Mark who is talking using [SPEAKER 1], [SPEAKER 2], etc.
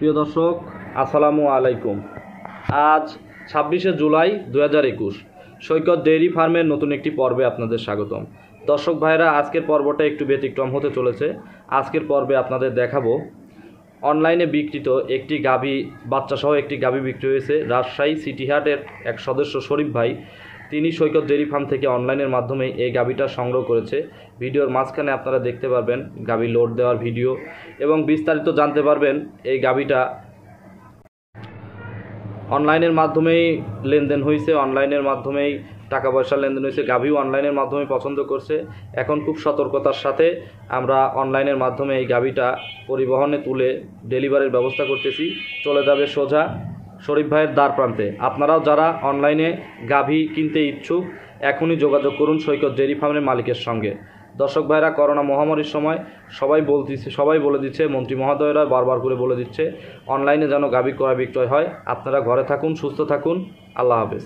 [SPEAKER 1] প্রিয় দর্শক, আসসালামু আলাইকুম। আজ 26শে জুলাই 2021 সৈকত ডেইরি ফার্মের নতুন একটি পর্বে আপনাদের স্বাগতম। দর্শক ভাইরা, আজকের পর্বটা একটু ব্যতিক্রম হতে চলেছে। আজকের পর্বে আপনাদের দেখাবো অনলাইনে বিক্রিত একটি গাভী বাচ্চাসহ একটি গাভী বিক্রি হয়েছে। রাজশাহী সিটি হাটের এক সদস্য শরীফ ভাই, তিনি সৈকত ডেইরি ফার্ম থেকে অনলাইনের মাধ্যমে এই গাভীটা সংগ্রহ করেছে। ভিডিওর মাঝখানে আপনারা দেখতে পারবেন গাভী লোড দেওয়ার ভিডিও এবং বিস্তারিত জানতে পারবেন। এই গাভীটা অনলাইনের মাধ্যমেই লেনদেন হয়েছে, অনলাইনের মাধ্যমেই টাকা পয়সা লেনদেন হয়েছে। গাভীও অনলাইনের মাধ্যমে পছন্দ করছে। এখন খুব সতর্কতার সাথে আমরা অনলাইনের মাধ্যমে এই গাভীটা পরিবহনে তুলে ডেলিভারির ব্যবস্থা করতেছি। চলে যাবে সোজা শরীফ ভাইয়ের দ্বার প্রান্তে। আপনারাও যারা অনলাইনে গাভী কিনতে ইচ্ছুক, এখনই যোগাযোগ করুন সৈকত ডেইরি ফার্মের মালিকের সঙ্গে। দর্শক ভাইরা, করোনা মহামারীর সময় সবাই বলে দিচ্ছে, মন্ত্রী মহোদয়রা বারবার করে বলে দিচ্ছে অনলাইনে যেন গাভী ক্রয় বিক্রয় হয়। আপনারা ঘরে থাকুন, সুস্থ থাকুন। আল্লাহ হাফেজ।